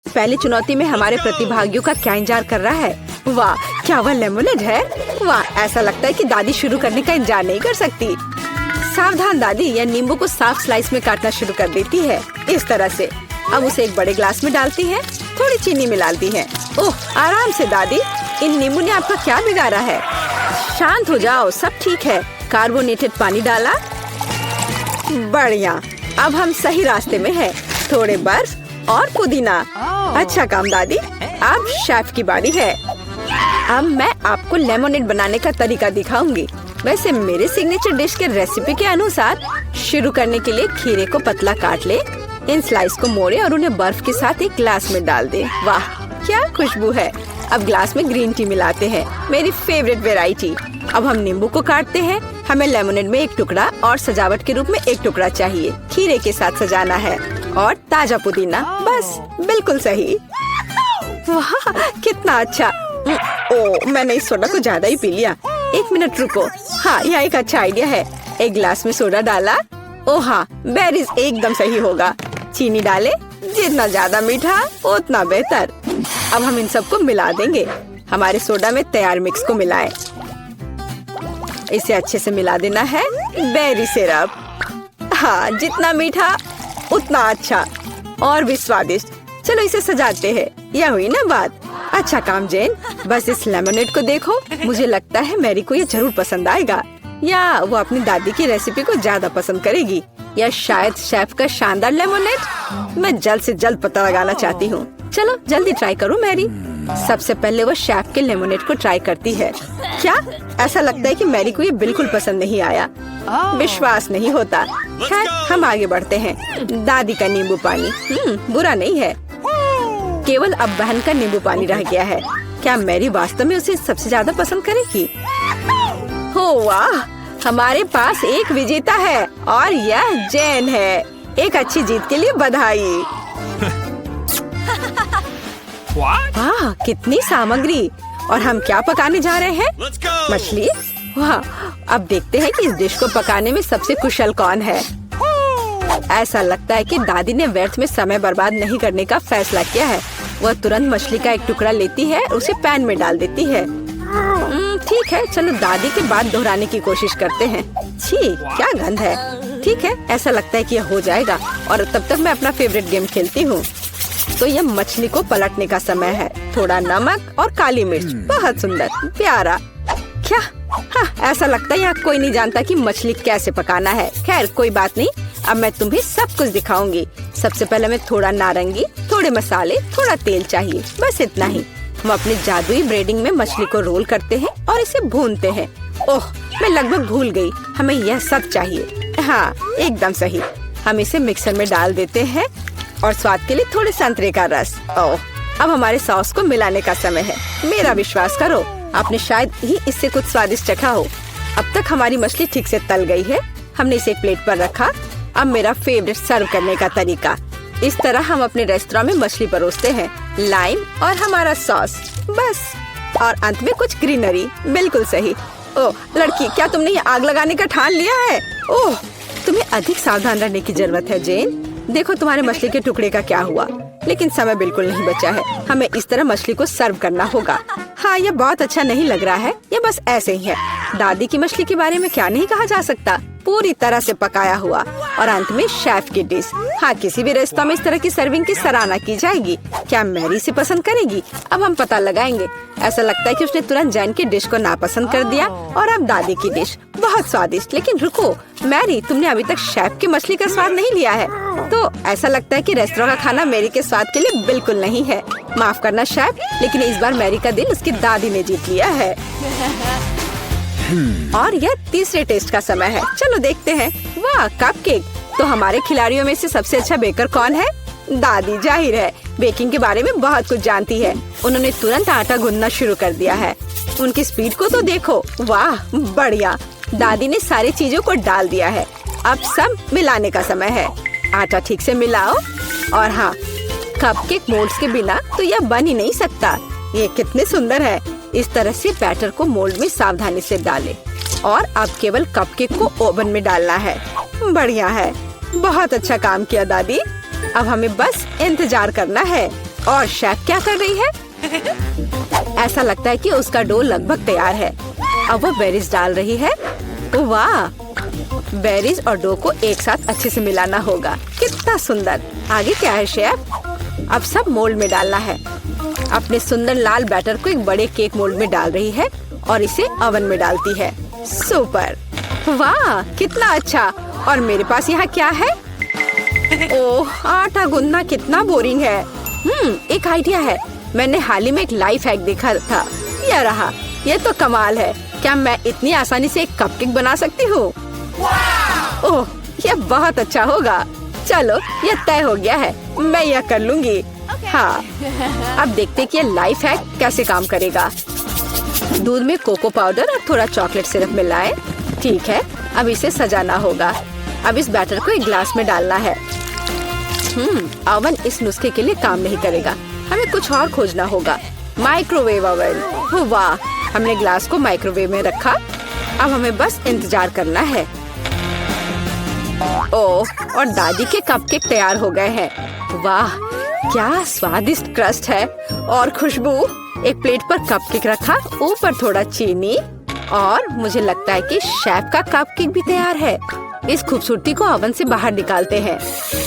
पहली चुनौती में हमारे प्रतिभागियों का क्या इंतजार कर रहा है। वाह, क्या वह लेमोनेड है? वाह, ऐसा लगता है कि दादी शुरू करने का इंतजार नहीं कर सकती। सावधान दादी, यह नींबू को साफ स्लाइस में काटना शुरू कर देती है। इस तरह से अब उसे एक बड़े ग्लास में डालती है, थोड़ी चीनी मिलाती है। ओह, आराम से दादी, इन नींबू ने आपका क्या बिगाड़ा है? शांत हो जाओ, सब ठीक है। कार्बोनेटेड पानी डाला, बढ़िया। अब हम सही रास्ते में हैं। थोड़े बर्फ और पुदीना। अच्छा काम दादी, अब शेफ की बारी है। अब मैं आपको लेमोनेड बनाने का तरीका दिखाऊंगी। वैसे मेरे सिग्नेचर डिश के रेसिपी के अनुसार शुरू करने के लिए खीरे को पतला काट ले, इन स्लाइस को मोड़े और उन्हें बर्फ के साथ एक ग्लास में डाल दे। वाह, क्या खुशबू है। अब ग्लास में ग्रीन टी मिलाते हैं, मेरी फेवरेट वेराइटी। अब हम नींबू को काटते हैं। हमें लेमोनेड में एक टुकड़ा और सजावट के रूप में एक टुकड़ा चाहिए। खीरे के साथ सजाना है और ताजा पुदीना, बस बिल्कुल सही। वाह, कितना अच्छा। ओह, मैंने इस सोडा को ज्यादा ही पी लिया। एक मिनट रुको। हाँ, यह एक अच्छा आइडिया है। एक ग्लास में सोडा डाला। ओह हाँ, बेरीज एकदम सही होगा। चीनी डाले, जितना ज्यादा मीठा उतना बेहतर। अब हम इन सबको मिला देंगे। हमारे सोडा में तैयार मिक्स को मिलाएं। इसे अच्छे से मिला देना है। बेरी सिरप, हाँ, जितना मीठा उतना अच्छा और भी स्वादिष्ट। चलो इसे सजाते हैं। यह हुई ना बात। अच्छा काम जेन, बस इस लेमोनेड को देखो। मुझे लगता है मैरी को ये जरूर पसंद आएगा, या वो अपनी दादी की रेसिपी को ज्यादा पसंद करेगी, या शायद शेफ का शानदार लेमोनेड। मैं जल्द से जल्द पता लगाना चाहती हूँ। चलो जल्दी ट्राई करो मैरी। सबसे पहले वो शेफ के लेमोनेड को ट्राई करती है। क्या? ऐसा लगता है कि मैरी को ये बिल्कुल पसंद नहीं आया। विश्वास नहीं होता। खैर, हम आगे बढ़ते हैं। दादी का नींबू पानी बुरा नहीं है। केवल अब बहन का नींबू पानी रह गया है। क्या मैरी वास्तव में उसे सबसे ज्यादा पसंद करेगी? हो वाह, हमारे पास एक विजेता है और यह जैन है। एक अच्छी जीत के लिए बधाई। वाह, कितनी सामग्री। और हम क्या पकाने जा रहे हैं? मछली। वाह, अब देखते हैं कि इस डिश को पकाने में सबसे कुशल कौन है। ऐसा लगता है कि दादी ने व्यर्थ में समय बर्बाद नहीं करने का फैसला किया है। वह तुरंत मछली का एक टुकड़ा लेती है, उसे पैन में डाल देती है। ठीक है, चलो दादी की बात दोहराने की कोशिश करते हैं। छी, क्या गंध है। ठीक है, ऐसा लगता है कि यह हो जाएगा और तब तक मैं अपना फेवरेट गेम खेलती हूँ। तो यह मछली को पलटने का समय है। थोड़ा नमक और काली मिर्च, बहुत सुंदर, प्यारा। क्या? हाँ, ऐसा लगता है यहाँ कोई नहीं जानता कि मछली कैसे पकाना है। खैर कोई बात नहीं, अब मैं तुम्हें सब कुछ दिखाऊंगी। सबसे पहले मैं थोड़ा नारंगी, थोड़े मसाले, थोड़ा तेल चाहिए, बस इतना ही। हम अपने जादुई ब्रेडिंग में मछली को रोल करते हैं और इसे भूनते हैं। ओह, मैं लगभग भूल गई, हमें यह सब चाहिए। हाँ, एकदम सही। हम इसे मिक्सर में डाल देते हैं और स्वाद के लिए थोड़े संतरे का रस। ओह, अब हमारे सॉस को मिलाने का समय है। मेरा विश्वास करो, आपने शायद ही इससे कुछ स्वादिष्ट चखा हो। अब तक हमारी मछली ठीक से तल गई है। हमने इसे एक प्लेट पर रखा। अब मेरा फेवरेट सर्व करने का तरीका। इस तरह हम अपने रेस्टोरेंट में मछली परोसते हैं। लाइम और हमारा सॉस, बस। और अंत में कुछ ग्रीनरी। बिल्कुल सही। ओह लड़की, क्या तुमने ये आग लगाने का ठान लिया है? ओह, तुम्हें अधिक सावधान रहने की जरूरत है जेन। देखो तुम्हारे मछली के टुकड़े का क्या हुआ। लेकिन समय बिल्कुल नहीं बचा है। हमें इस तरह मछली को सर्व करना होगा। हाँ, ये बहुत अच्छा नहीं लग रहा है। ये बस ऐसे ही है। दादी की मछली के बारे में क्या नहीं कहा जा सकता। पूरी तरह से पकाया हुआ और अंत में शेफ की डिश। हाँ, किसी भी रेस्तरां में इस तरह की सर्विंग की सराहना की जाएगी। क्या मैरी इसे पसंद करेगी? अब हम पता लगाएंगे। ऐसा लगता है कि उसने तुरंत जैन की डिश को नापसंद कर दिया और अब दादी की डिश बहुत स्वादिष्ट। लेकिन रुको मैरी, तुमने अभी तक शेफ की मछली का स्वाद नहीं लिया है। तो ऐसा लगता है कि रेस्टोरेंट का खाना मैरी के स्वाद के लिए बिल्कुल नहीं है। माफ करना शेफ, लेकिन इस बार मैरी का दिल उसकी दादी ने जीत लिया है। और यह तीसरे टेस्ट का समय है। चलो देखते हैं। वाह, कपकेक। तो हमारे खिलाड़ियों में से सबसे अच्छा बेकर कौन है? दादी, जाहिर है। बेकिंग के बारे में बहुत कुछ जानती है। उन्होंने तुरंत आटा गूंदना शुरू कर दिया है। उनकी स्पीड को तो देखो। वाह, बढ़िया। दादी ने सारी चीजों को डाल दिया है। अब सब मिलाने का समय है। आटा ठीक से मिलाओ। और हाँ, कपकेक मोल्ड्स के बिना तो यह बन ही नहीं सकता। ये कितने सुंदर है। इस तरह से बैटर को मोल्ड में सावधानी से डालें और अब केवल कपकेक को ओवन में डालना है। बढ़िया है, बहुत अच्छा काम किया दादी। अब हमें बस इंतजार करना है। और शेफ क्या कर रही है? ऐसा लगता है कि उसका डो लगभग तैयार है। अब वो बेरीज डाल रही है। वाह, बेरीज और डो को एक साथ अच्छे से मिलाना होगा। कितना सुंदर। आगे क्या है शेफ? अब सब मोल्ड में डालना है। अपने सुंदर लाल बैटर को एक बड़े केक मोल्ड में डाल रही है और इसे ओवन में डालती है। सुपर, वाह कितना अच्छा। और मेरे पास यहाँ क्या है? ओह, आटा गूंदना कितना बोरिंग है। एक आइडिया है। मैंने हाल ही में एक लाइफ हैक देखा था। यह रहा। यह तो कमाल है। क्या मैं इतनी आसानी से एक कपकेक बना सकती हूँ? ओह, यह बहुत अच्छा होगा। चलो, यह तय हो गया है। मैं यह कर लूंगी। हाँ, अब देखते कि यह लाइफ हैक कैसे काम करेगा। दूध में कोको पाउडर और थोड़ा चॉकलेट सिरप मिलाएं। ठीक है, अब इसे सजाना होगा। अब इस बैटर को एक ग्लास में डालना है। ओवन इस नुस्खे के लिए काम नहीं करेगा। हमें कुछ और खोजना होगा। Microwave oven. वाह, हमने ग्लास को माइक्रोवेव में रखा। अब हमें बस इंतजार करना है। ओह, और दादी के कपकेक तैयार हो गए हैं। वाह, क्या स्वादिष्ट क्रस्ट है और खुशबू। एक प्लेट पर कपकेक रखा, ऊपर थोड़ा चीनी और मुझे लगता है कि शेफ का कपकेक भी तैयार है। इस खूबसूरती को ओवन से बाहर निकालते हैं।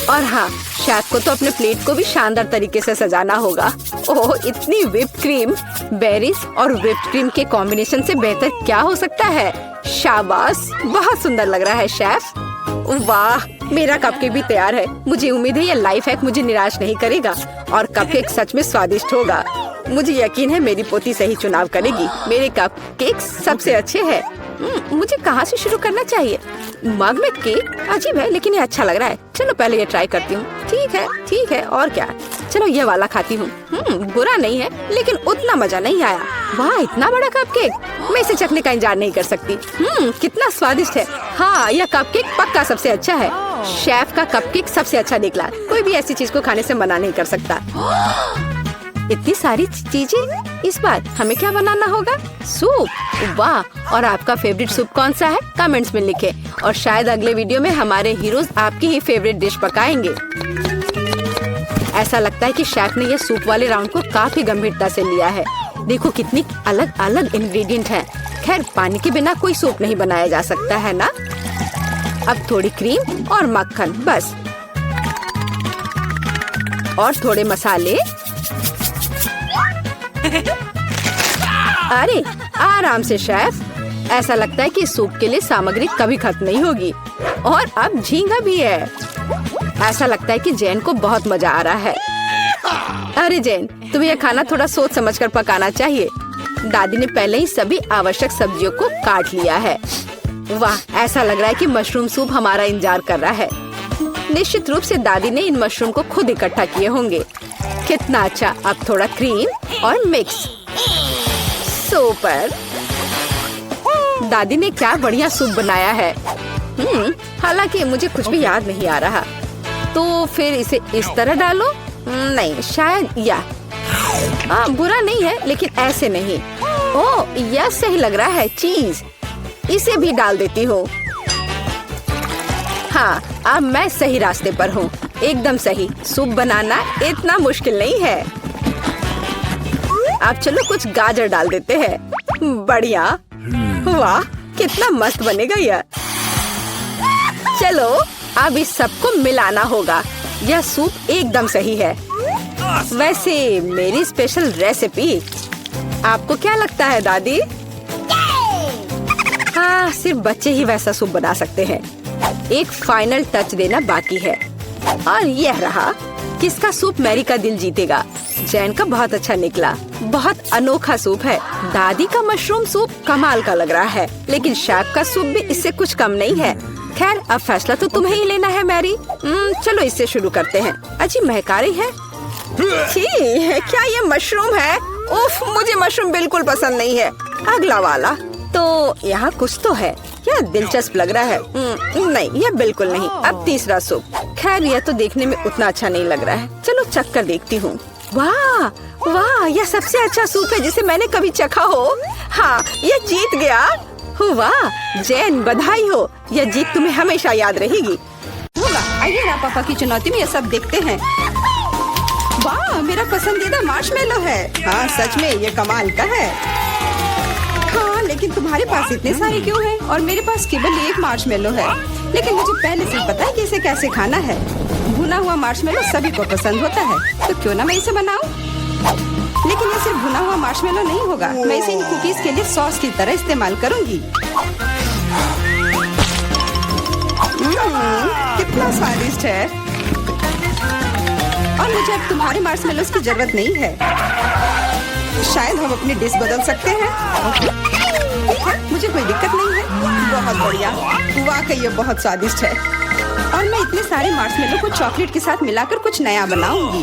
और हाँ, शेफ को तो अपने प्लेट को भी शानदार तरीके से सजाना होगा। ओह, इतनी व्हिप्ड क्रीम। बेरीज और व्हिप्ड क्रीम के कॉम्बिनेशन से बेहतर क्या हो सकता है? शाबाश, बहुत सुंदर लग रहा है शेफ। वाह, मेरा कपकेक भी तैयार है। मुझे उम्मीद है यह लाइफ हैक मुझे निराश नहीं करेगा और कपकेक सच में स्वादिष्ट होगा। मुझे यकीन है मेरी पोती सही चुनाव करेगी। मेरे कपकेक सबसे अच्छे हैं। मुझे कहाँ से शुरू करना चाहिए? मग में केक अजीब है, लेकिन ये अच्छा लग रहा है। चलो पहले ये ट्राई करती हूँ। ठीक है, और क्या। चलो ये वाला खाती हूँ। बुरा नहीं है, लेकिन उतना मजा नहीं आया। वाह, इतना बड़ा कपकेक। मैं इसे चखने का इंतजार नहीं कर सकती। कितना स्वादिष्ट है। हाँ, यह कपकेक पक्का सबसे अच्छा है। शेफ का कपकेक सबसे अच्छा निकला। कोई भी ऐसी चीज को खाने से मना नहीं कर सकता। इतनी सारी चीजें। इस बार हमें क्या बनाना होगा? सूप। वाह, और आपका फेवरेट सूप कौन सा है? कमेंट्स में लिखें। और शायद अगले वीडियो में हमारे हीरोज आपकी ही फेवरेट डिश पकाएंगे। ऐसा लगता है कि शेफ ने ये सूप वाले राउंड को काफी गंभीरता से लिया है। देखो कितनी अलग अलग इंग्रेडिएंट हैं। खैर, पानी के बिना कोई सूप नहीं बनाया जा सकता है ना। अब थोड़ी क्रीम और मक्खन बस, और थोड़े मसाले। अरे आराम से शेफ। ऐसा लगता है कि सूप के लिए सामग्री कभी खत्म नहीं होगी। और अब झींगा भी है। ऐसा लगता है कि जैन को बहुत मजा आ रहा है। अरे जैन, तुम्हें यह खाना थोड़ा सोच समझकर पकाना चाहिए। दादी ने पहले ही सभी आवश्यक सब्जियों को काट लिया है। वाह, ऐसा लग रहा है कि मशरूम सूप हमारा इंतजार कर रहा है। निश्चित रूप से दादी ने इन मशरूम को खुद इकट्ठा किए होंगे। कितना अच्छा। अब थोड़ा क्रीम और मिक्स। सुपर, दादी ने क्या बढ़िया सूप बनाया है। हालांकि मुझे कुछ भी याद नहीं आ रहा। तो फिर इसे इस तरह डालो। नहीं, शायद बुरा नहीं है, लेकिन ऐसे नहीं। ओह, यह सही लग रहा है। चीज, इसे भी डाल देती हूँ। हाँ, अब मैं सही रास्ते पर हूँ। एकदम सही। सूप बनाना इतना मुश्किल नहीं है। अब चलो कुछ गाजर डाल देते हैं। बढ़िया। वाह, कितना मस्त बनेगा यह। चलो अब इस सबको मिलाना होगा। यह सूप एकदम सही है। वैसे मेरी स्पेशल रेसिपी, आपको क्या लगता है दादी? हाँ, सिर्फ बच्चे ही वैसा सूप बना सकते हैं। एक फाइनल टच देना बाकी है। और यह रहा। किसका सूप मैरी का दिल जीतेगा? जैन का बहुत अच्छा निकला। बहुत अनोखा सूप है। दादी का मशरूम सूप कमाल का लग रहा है, लेकिन शेफ का सूप भी इससे कुछ कम नहीं है। खैर, अब फैसला तो तुम्हें ही लेना है मैरी। चलो इससे शुरू करते हैं। अच्छी महक रही है। क्या ये मशरूम है? उफ, मुझे मशरूम बिल्कुल पसंद नहीं है। अगला वाला। तो यहाँ कुछ तो है। यह दिलचस्प लग रहा है। नहीं, यह बिल्कुल नहीं। अब तीसरा सूप। खैर, यह तो देखने में उतना अच्छा नहीं लग रहा है। चलो चख कर देखती हूँ। वाह वाह, यह सबसे अच्छा सूप है जिसे मैंने कभी चखा हो। हाँ, यह जीत गया। वाह जैन, बधाई हो। यह जीत तुम्हें हमेशा याद रहेगी। होगा, आइए ना पापा की चुनौती में यह सब देखते हैं। वाह, मेरा पसंदीदा मार्शमेलो है। हाँ, सच में ये कमाल का है। हाँ, लेकिन तुम्हारे पास इतने सारे क्यों हैं? और मेरे पास केवल एक मार्शमेलो है। लेकिन मुझे पहले से पता है कि इसे कैसे खाना है। भुना हुआ मार्शमेलो सभी को पसंद होता है, तो क्यों ना मैं इसे बनाऊं? लेकिन ये सिर्फ भुना हुआ मार्शमेलो नहीं होगा। मैं इसे इन कुकीज के लिए सॉस की तरह इस्तेमाल करूंगी। कितना स्वादिष्ट है। और मुझे अब तुम्हारे मार्शमेलोस की जरूरत नहीं है। शायद हम अपनी डिश बदल सकते हैं। मुझे कोई दिक्कत नहीं है। बहुत बढ़िया, वाकई ये बहुत स्वादिष्ट है। और मैं इतने सारे मार्शमेलो को चॉकलेट के साथ मिलाकर कुछ नया बनाऊंगी।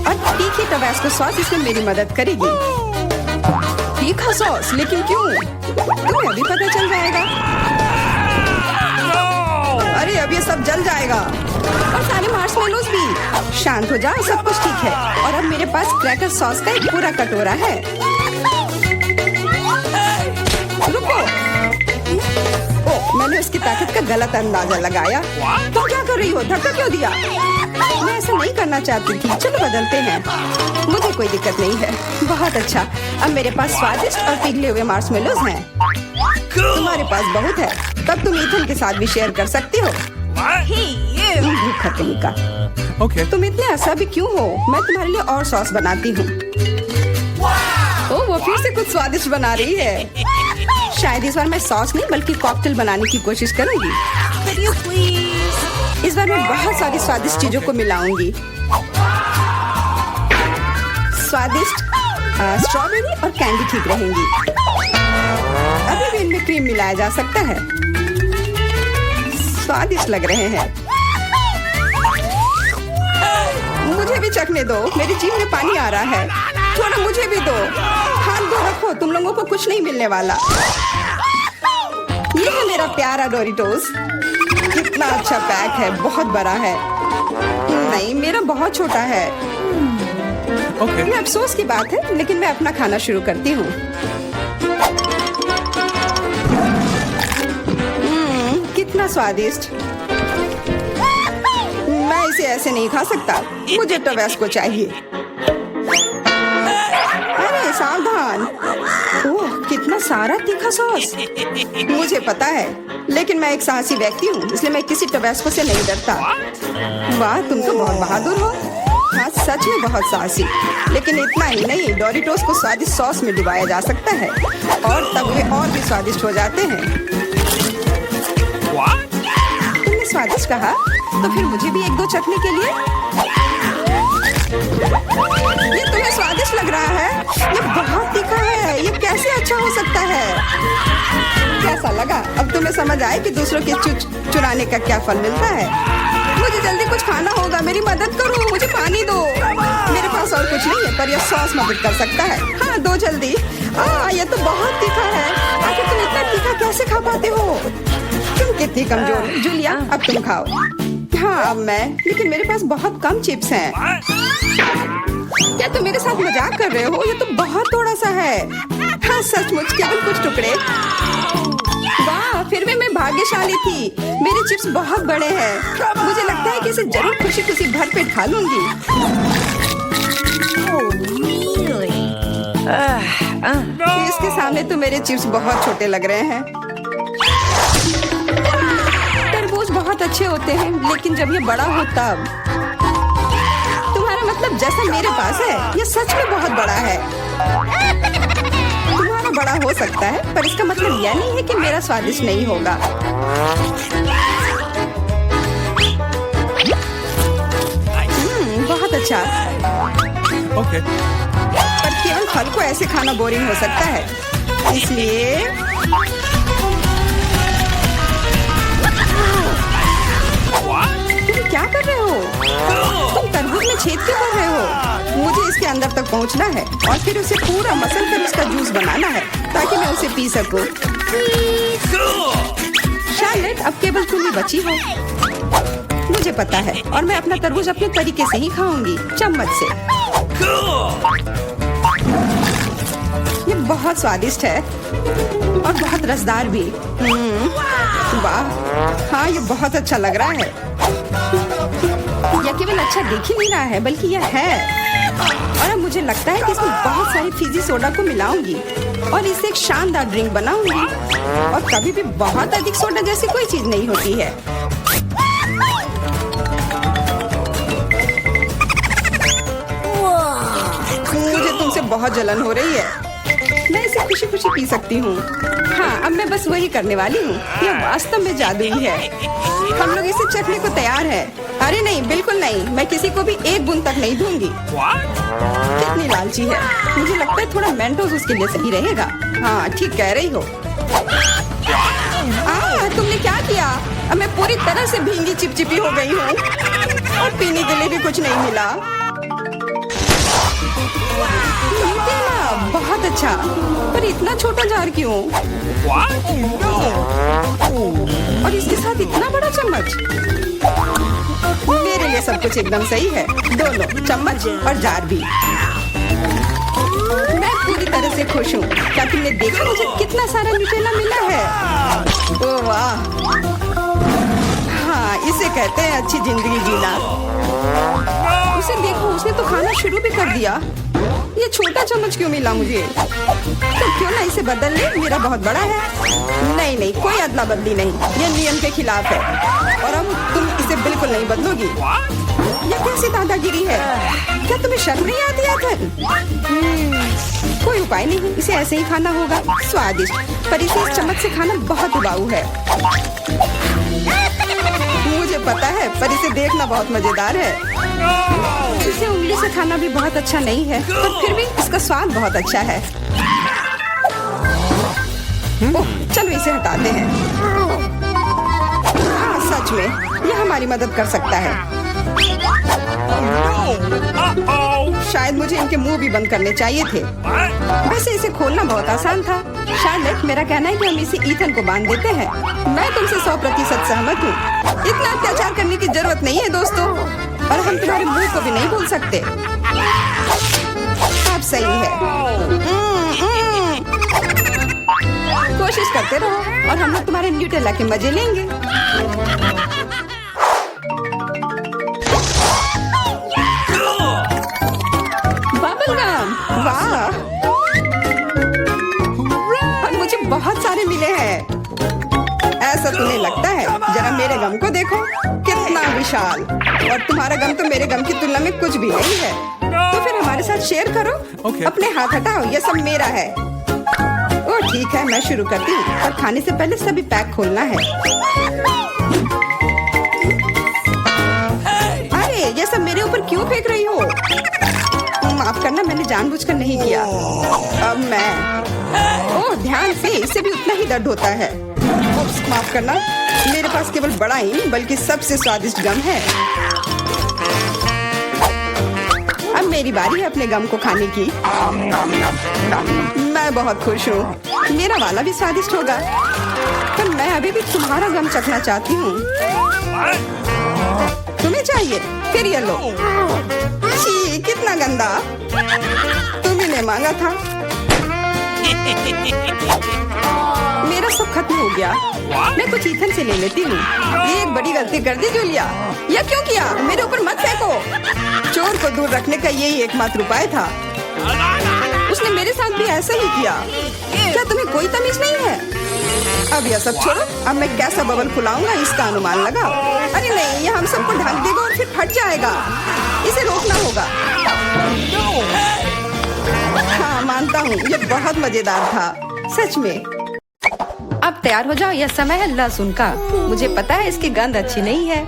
और तीखी टबास्को सॉस इसमें मेरी मदद करेगी। तीखा सॉस? लेकिन क्यों? तुम्हें अभी पता चल जाएगा। अरे अब ये सब जल जाएगा, और सारे मार्शमेलोस भी। शांत हो जाओ, सब कुछ ठीक है। और अब मेरे पास क्रैकर सॉस का एक पूरा कटोरा है। रुको, मैंने उसकी ताकत का गलत अंदाजा लगाया। तुम क्या कर रही हो? धक्का क्यों दिया? मैं ऐसा नहीं करना चाहती थी। चलो बदलते हैं, मुझे कोई दिक्कत नहीं है। बहुत अच्छा, अब मेरे पास स्वादिष्ट और पिघले हुए मार्शमेलोस हैं। तुम्हारे पास बहुत है, तब तुम ईथन के साथ भी शेयर कर सकती हो। भूखा कहीं का। Okay. तुम इतने असभी क्यों हो? मैं तुम्हारे लिए और सॉस बनाती हूँ। ओह, वो फिर से कुछ स्वादिष्ट बना रही है। शायद इस बार मैं सॉस नहीं बल्कि कॉकटेल बनाने की कोशिश करूंगी। इस बार मैं बहुत सारी स्वादिष्ट चीजों को मिलाऊंगी। स्वादिष्ट स्ट्रॉबेरी और कैंडी ठीक रहेंगी। अभी भी इनमें क्रीम मिलाया जा सकता है। स्वादिष्ट लग रहे हैं। मुझे भी चखने दो, मेरी जीभ में पानी आ रहा है। थोड़ा मुझे भी दो। हाथ धो रखो, तुम लोगों को कुछ नहीं मिलने वाला। ये है मेरा प्यारा डोरिटोस। कितना अच्छा पैक है, बहुत बड़ा है। नहीं, मेरा बहुत छोटा है। Okay. ये अफसोस की बात है, लेकिन मैं अपना खाना शुरू करती हूँ। कितना स्वादिष्ट। मैं इसे ऐसे नहीं खा सकता, मुझे टबास्को चाहिए। अरे सावधान। ओह, कितना सारा तीखा सॉस। मुझे पता है, लेकिन मैं एक साहसी व्यक्ति हूँ, इसलिए मैं किसी टबास्को से नहीं डरता। वाह, तुम तो बहुत बहादुर हो। हाँ, सच में बहुत साहसी। लेकिन इतना ही नहीं, डोरिटोस को स्वादिष्ट सॉस में डुबाया जा सकता है, और तब वे और भी स्वादिष्ट हो जाते हैं। तुमने स्वादिष्ट कहा, तो फिर मुझे भी एक दो चखने के लिए। ये तुम्हें स्वादिष्ट लग रहा है? ये बहुत तीखा है, ये कैसे अच्छा हो सकता है? कैसा लगा? अब तुम्हें समझ आए कि दूसरों के चुराने का क्या फल मिलता है। मुझे जल्दी कुछ खाना होगा, मेरी मदद करो, मुझे पानी दो। मेरे पास और कुछ नहीं है, पर यह सॉस मदद कर सकता है। हाँ, दो जल्दी। ये तो बहुत तीखा है। आखिर तुम इतना तीखा कैसे खा पाते हो? तुम कितनी कमजोर हो। जूलिया, अब तुम खाओ। हाँ, अब मैं। लेकिन मेरे पास बहुत कम चिप्स हैं। क्या तुम मेरे साथ मजाक कर रहे हो? ये तो बहुत थोड़ा सा है। हाँ, सचमुच केवल कुछ टुकड़े। वाह, फिर भी मैं भाग्यशाली थी। मेरे चिप्स बहुत बड़े हैं। मुझे लगता है कि इसे जरूर खुशी खुशी भरपेट खा लूंगी। इसके सामने तो मेरे चिप्स बहुत छोटे लग रहे हैं। तरबूज बहुत अच्छे होते हैं, लेकिन जब ये बड़ा हो तब। तुम्हारा मतलब जैसा मेरे पास है, ये सच में बहुत बड़ा है। तुम्हारा बड़ा हो सकता है, पर इसका मतलब यह नहीं है कि मेरा स्वादिष्ट नहीं होगा। बहुत अच्छा। Okay. पर केवल फल को ऐसे खाना बोरिंग हो सकता है, इसलिए तुम क्या कर रहे हो? तुम तरबूज में छेद क्यों कर रहे हो? मुझे इसके अंदर तक पहुंचना है और फिर उसे पूरा मसल कर उसका जूस बनाना है, ताकि मैं उसे पी सकूं। शार्लेट, अब केवल तुम ही बची हो। मुझे पता है, और मैं अपना तरबूज अपने तरीके से ही खाऊंगी, चम्मच से। ये बहुत स्वादिष्ट है और बहुत रसदार भी। वाह, हाँ, ये बहुत अच्छा लग रहा है। यह केवल अच्छा दिख ही नहीं रहा है बल्कि यह है। और अब मुझे लगता है कि इसमें बहुत सारी फिजी सोडा को मिलाऊंगी और इससे एक शानदार ड्रिंक बनाऊंगी। और कभी भी बहुत अधिक सोडा जैसी कोई चीज नहीं होती है। मुझे तुमसे बहुत जलन हो रही है। मैं इसे खुशी खुशी पी सकती हूँ। हाँ, अब मैं बस वही करने वाली हूँ। यह वास्तव में जादुई है। हम लोग इसे चखने को तैयार है। अरे नहीं, बिल्कुल नहीं। मैं किसी को भी एक बूंद तक नहीं दूंगी। कितनी लालची है। मुझे लगता है थोड़ा मेंटोस उसके लिए सही रहेगा। हाँ, ठीक कह रही हो। तुमने क्या किया? अब मैं पूरी तरह से भींगी चिपचिपी हो गई हूँ और पीने के लिए भी कुछ नहीं मिला। बहुत अच्छा, पर इतना छोटा जार क्यों? और इसके साथ इतना बड़ा चम्मच। मेरे लिए सब कुछ एकदम सही है। दोनों चम्मच और जार भी। मैं पूरी तरह से खुश हूँ। क्या तुमने देखा मुझे कितना सारा न्यूटेला मिला है? ओह वाह! हाँ, इसे कहते हैं अच्छी जिंदगी जीना। उसे देखो, उसने तो खाना शुरू भी कर दिया। ये छोटा चम्मच क्यों मिला मुझे? तो क्यों ना इसे बदल ले? मेरा बहुत बड़ा है। नहीं नहीं, कोई अदला बदली नहीं। ये नियम के खिलाफ है और अब तुम इसे बिल्कुल नहीं बदलोगी। ये कैसी दादागिरी है? क्या तुम्हें शर्म नहीं आती है? कोई उपाय नहीं, इसे ऐसे ही खाना होगा। स्वादिष्ट, पर इसे इस चम्मच से खाना बहुत उबाऊ है। मुझे पता है, पर इसे देखना बहुत मजेदार है। इसे उंगली से खाना भी बहुत अच्छा नहीं है, पर फिर भी इसका स्वाद बहुत अच्छा है। ओह, चलो इसे हटाते हैं। हाँ, सच में यह हमारी मदद कर सकता है। शायद मुझे इनके मुंह भी बंद करने चाहिए थे। वैसे इसे खोलना बहुत आसान था। शार्लेट, मेरा कहना है कि हम इसे ईथन को बांध देते हैं। मैं तुमसे 100% सहमत हूँ। इतना अत्याचार करने की जरूरत नहीं है दोस्तों। और हम तुम्हारे मुंह को भी नहीं भूल सकते। अब सही है। कोशिश करते रहो और हम लोग तुम्हारे न्यूटेला के मजे लेंगे। बबल गम, वाह! और मुझे बहुत सारे मिले हैं। ऐसा तुम्हें लगता है? जरा मेरे गम को देखो, कितना विशाल। और तुम्हारा गम तो मेरे गम की तुलना में कुछ भी नहीं है। तो फिर हमारे साथ शेयर करो। अपने हाथ हटाओ, ये सब मेरा है। ओह ठीक है, मैं शुरू करती हूँ। और खाने से पहले सभी पैक खोलना है। अरे, ये सब मेरे ऊपर क्यों फेंक रही हो? माफ करना, मैंने जानबूझकर नहीं किया। अब मैं ओह ध्यान से, इससे भी उतना ही दर्द होता है। माफ करना, मेरे पास केवल बड़ा ही नहीं बल्कि सबसे स्वादिष्ट गम है। अब मेरी बारी है अपने गम को खाने की। मैं बहुत खुश हूँ। मेरा वाला भी स्वादिष्ट होगा। पर मैं अभी भी तुम्हारा गम चखना चाहती हूँ। तुम्हें चाहिए? फिर ये लो। छी, कितना गंदा। तुम्ही ने मांगा था। मेरा सब खत्म हो गया। मैं कुछ ईथन से ले लेती हूँ। ये एक बड़ी गलती कर दी जूलिया। यह क्यों किया? मेरे ऊपर मत फेंको। चोर को दूर रखने का यही एकमात्र उपाय था। उसने मेरे साथ भी ऐसा ही किया। क्या तुम्हें कोई तमीज नहीं है? अब यह सब छोड़ो। अब मैं कैसा बबल फुलाऊंगा इसका अनुमान लगाओ। अरे नहीं, यह हम सबको ढक देगा और फिर फट जाएगा। इसे रोकना होगा। हाँ, मानता हूँ, यह बहुत मजेदार था, सच में। अब तैयार हो जाओ, यह समय है लहसुन का। मुझे पता है इसकी गंध अच्छी नहीं है।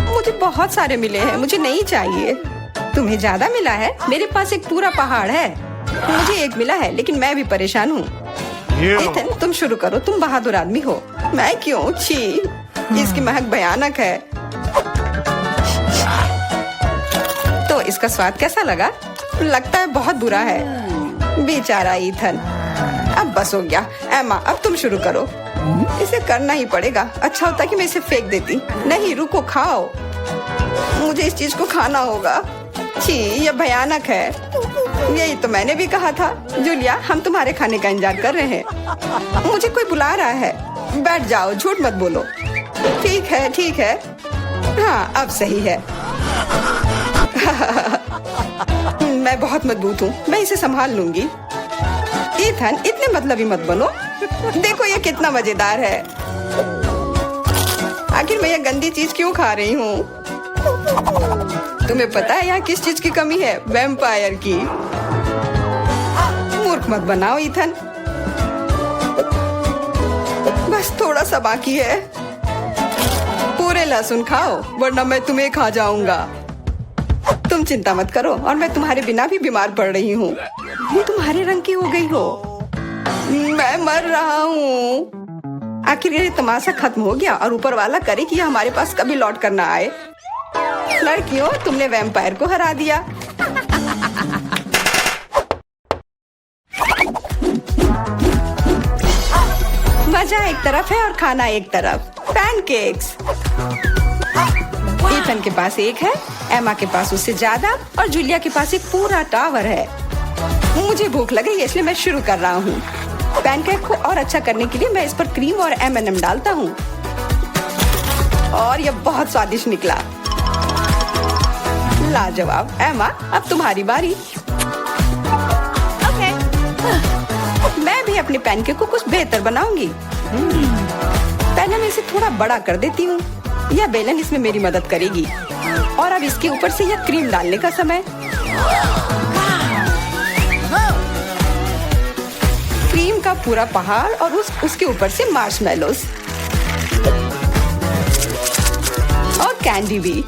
मुझे बहुत सारे मिले हैं, मुझे नहीं चाहिए। तुम्हें ज्यादा मिला है? मेरे पास एक पूरा पहाड़ है। मुझे एक मिला है, लेकिन मैं भी परेशान हूँ। एथन, तुम शुरू करो। तुम बहादुर आदमी हो। मैं क्यों? छी, इसकी महक भयानक है। तो इसका स्वाद कैसा लगा? लगता है बहुत बुरा है। बेचारा ईथन। अब बस हो गया। एमा, अब तुम शुरू करो। इसे करना ही पड़ेगा। अच्छा होता कि मैं इसे फेंक देती। नहीं, रुको, खाओ। मुझे इस चीज को खाना होगा। छी, यह भयानक है। यही तो मैंने भी कहा था। जूलिया, हम तुम्हारे खाने का इंतजार कर रहे हैं। मुझे कोई बुला रहा है। बैठ जाओ, झूठ मत बोलो। ठीक है, ठीक है। हाँ, अब सही है। मैं बहुत मजबूत हूँ, मैं इसे संभाल लूंगी। ईथन, इतने मतलबी मत बनो। देखो ये कितना मजेदार है। आखिर मैं ये गंदी चीज क्यों खा रही हूँ? तुम्हें पता है यहाँ किस चीज की कमी है? वैम्पायर की। मूर्ख मत बनाओ ईथन, बस थोड़ा सा बाकी है। पूरे लहसुन खाओ वरना मैं तुम्हें खा जाऊंगा। तुम चिंता मत करो, और मैं तुम्हारे बिना भी बीमार पड़ रही हूँ। ये तुम्हारे रंग की हो गई हो। मैं मर रहा हूँ। आखिर ये तमाशा खत्म हो गया, और ऊपर वाला करे कि हमारे पास कभी लौट कर ना आए। लड़कियों, तुमने वैम्पायर को हरा दिया। मजा एक तरफ है और खाना एक तरफ। पैनकेक्स। ईथन के पास एक है, एमा के पास उससे ज्यादा, और जूलिया के पास एक पूरा टावर है। मुझे भूख लगी है, इसलिए मैं शुरू कर रहा हूँ। पैनकेक को और अच्छा करने के लिए मैं इस पर क्रीम और M&M डालता हूँ, और यह बहुत स्वादिष्ट निकला। लाजवाब। एमा, अब तुम्हारी बारी। मैं भी अपने पैनकेक को कुछ बेहतर बनाऊंगी। पहले मैं इसे थोड़ा बड़ा कर देती हूँ। यह बेलन इसमें मेरी मदद करेगी। और अब इसके ऊपर से यह क्रीम डालने का समय। क्रीम का पूरा पहाड़, और उसके ऊपर से मार्शमेलोस और कैंडी भी।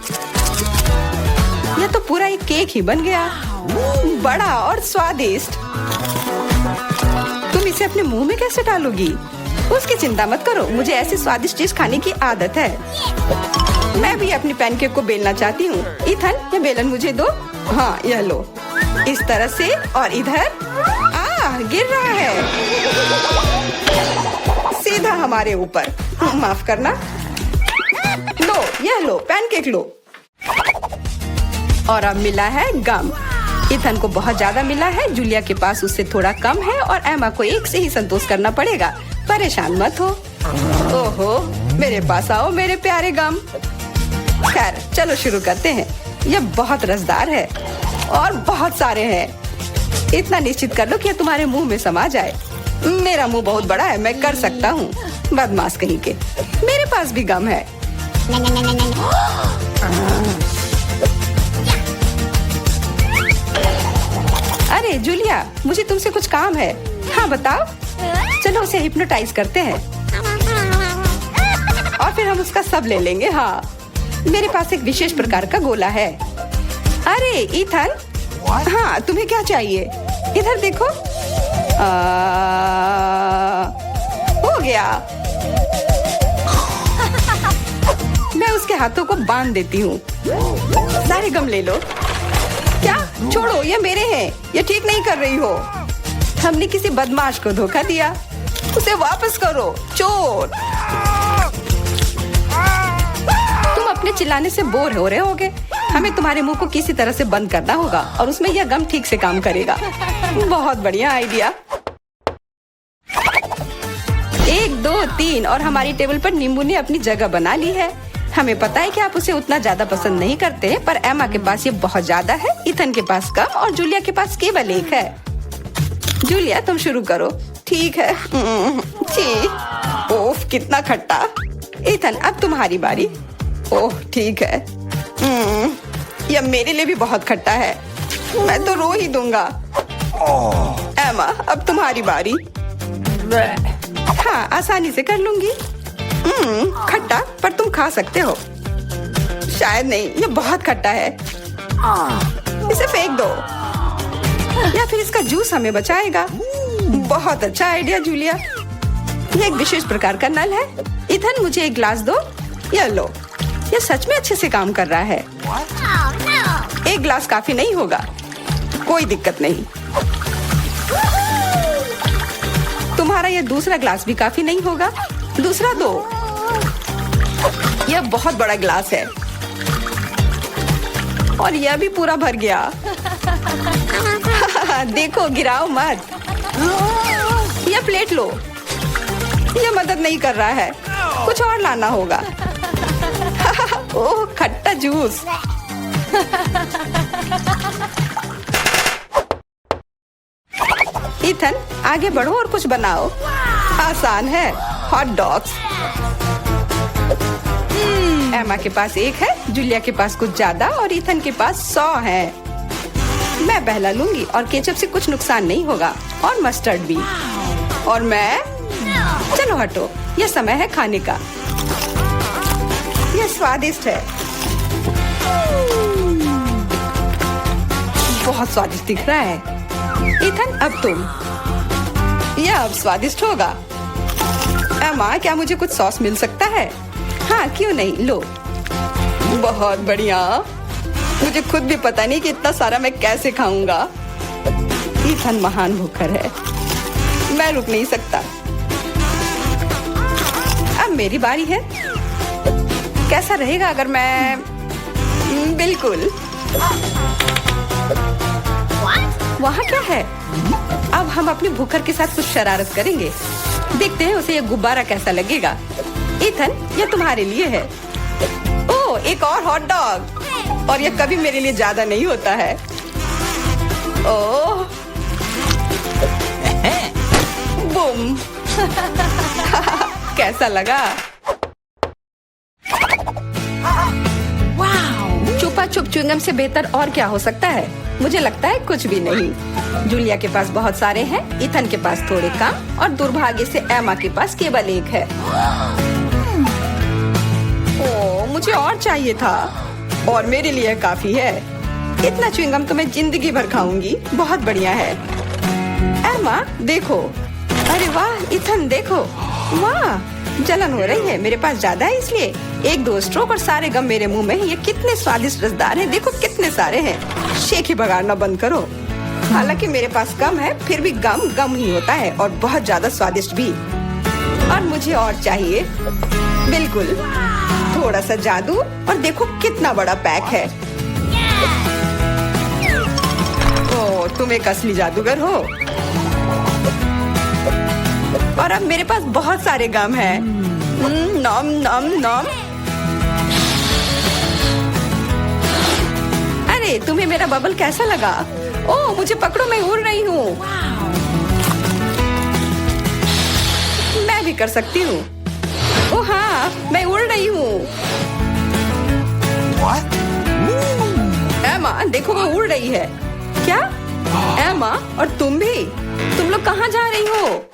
यह तो पूरा एक केक ही बन गया, बड़ा और स्वादिष्ट। तुम इसे अपने मुंह में कैसे डालोगी? उसकी चिंता मत करो, मुझे ऐसी स्वादिष्ट चीज खाने की आदत है। मैं भी अपनी पैनकेक को बेलना चाहती हूँ। ईथन, ये बेलन मुझे दो। हाँ, यह लो। इस तरह से, और इधर। गिर रहा है सीधा हमारे ऊपर। माफ करना। लो, यह लो, पैनकेक लो। और अब मिला है गम। ईथन को बहुत ज्यादा मिला है, जूलिया के पास उससे थोड़ा कम है, और एमा को एक से ही संतोष करना पड़ेगा। परेशान मत हो। ओहो, मेरे पास आओ मेरे प्यारे गम। खैर, चलो शुरू करते हैं। यह बहुत रसदार है और बहुत सारे हैं। इतना निश्चित कर लो कि तुम्हारे मुंह में समा जाए। मेरा मुंह बहुत बड़ा है, मैं कर सकता हूँ। बदमाश कहीं के। मेरे पास भी गम है। अरे जूलिया, मुझे तुमसे कुछ काम है। हाँ बताओ। चलो उसे हिप्नोटाइज करते हैं, और फिर हम उसका सब ले लेंगे। हाँ, मेरे पास एक विशेष प्रकार का गोला है। अरे ईथन, हाँ तुम्हें क्या चाहिए? इधर देखो। हो गया। मैं उसके हाथों को बांध देती हूँ। सारे गम ले लो। क्या? छोड़ो, ये मेरे हैं। ये ठीक नहीं कर रही हो। हमने किसी बदमाश को धोखा दिया। उसे वापस करो, चोर। तुम अपने चिल्लाने से बोर हो रहे होगे। हमें तुम्हारे मुंह को किसी तरह से बंद करना होगा, और उसमें यह गम ठीक से काम करेगा। बहुत बढ़िया आइडिया। 1, 2, 3, और हमारी टेबल पर नींबू ने अपनी जगह बना ली है। हमें पता है कि आप उसे उतना ज्यादा पसंद नहीं करते, पर एमा के पास ये बहुत ज्यादा है, ईथन के पास कम, और जूलिया के पास केवल एक है। जूलिया, तुम शुरू करो। ठीक है। ओह, कितना खट्टा। ईथन, अब तुम्हारी बारी। ओह, ठीक है। यह मेरे लिए भी बहुत खट्टा है। मैं तो रो ही दूंगा। एमा, अब तुम्हारी बारी। हाँ, आसानी से कर लूंगी। खट्टा, पर तुम खा सकते हो। शायद नहीं, यह बहुत खट्टा है। इसे फेंक दो, या फिर इसका जूस हमें बचाएगा। बहुत अच्छा आइडिया जूलिया। यह एक विशेष प्रकार का नल है। ईथन, मुझे एक ग्लास दो। यह लो। यह सच में अच्छे से काम कर रहा है। एक ग्लास काफी नहीं होगा। कोई दिक्कत नहीं। तुम्हारा यह दूसरा ग्लास भी काफी नहीं होगा। दूसरा दो। यह बहुत बड़ा ग्लास है, और यह भी पूरा भर गया। देखो, गिराओ मत। यह प्लेट लो। यह मदद नहीं कर रहा है। कुछ और लाना होगा। ओह, खट्टा जूस। इथन, आगे बढ़ो और कुछ बनाओ। आसान है, हॉट डॉग्स। एमा के पास 1 है, जूलिया के पास कुछ ज्यादा और इथन के पास 100 है। मैं पहला लूंगी और केचप से कुछ नुकसान नहीं होगा और मस्टर्ड भी। और मैं, चलो हटो, यह समय है खाने का। यह स्वादिष्ट है, बहुत स्वादिष्ट दिख रहा है। इथन, अब तुम। यह अब स्वादिष्ट होगा। एमा, क्या मुझे कुछ सॉस मिल सकता है? हाँ, क्यों नहीं, लो। बहुत बढ़िया। मुझे खुद भी पता नहीं कि इतना सारा मैं कैसे खाऊंगा। इथन महान भूखर है, मैं रुक नहीं सकता। अब मेरी बारी है। कैसा रहेगा अगर मैं, बिल्कुल। वहाँ क्या है? अब हम अपने भूखर के साथ कुछ शरारत करेंगे। देखते हैं उसे यह गुब्बारा कैसा लगेगा। इथन, यह तुम्हारे लिए है। ओह, एक और हॉट डॉग। और यह कभी मेरे लिए ज्यादा नहीं होता है। ओह, बूम। कैसा लगा? छुपा छुप च्युइंगम से बेहतर और क्या हो सकता है? मुझे लगता है कुछ भी नहीं। जूलिया के पास बहुत सारे हैं, इथन के पास थोड़े कम और दुर्भाग्य से एमा के पास केवल 1 है। ओह, मुझे और चाहिए था और मेरे लिए काफी है। इतना च्युइंगम तो मैं जिंदगी भर खाऊंगी। बहुत बढ़िया है। एमा, देखो। अरे वाह, इथन देखो। वाह, जलन हो रही है। मेरे पास ज्यादा है इसलिए 1-2 स्ट्रोक और सारे गम मेरे मुंह में। ये कितने स्वादिष्ट रसदार हैं। देखो कितने सारे हैं। शेख ही बगाड़ना बंद करो। हालांकि मेरे पास कम है, फिर भी गम गम ही होता है और बहुत ज्यादा स्वादिष्ट भी। और मुझे और चाहिए। बिल्कुल, थोड़ा सा जादू और देखो कितना बड़ा पैक है। ओह, तुम एक असली जादूगर हो। और अब मेरे पास बहुत सारे गम हैं। नॉम नॉम नॉम। अरे, तुम्हें मेरा बबल कैसा लगा? ओह, मुझे पकड़ो, मैं उड़ रही हूँ। मैं भी कर सकती हूँ। ओह हाँ, मैं उड़ रही हूँ। एमा, देखो वो उड़ रही है। क्या? एमा, और तुम भी? तुम लोग कहाँ जा रही हो?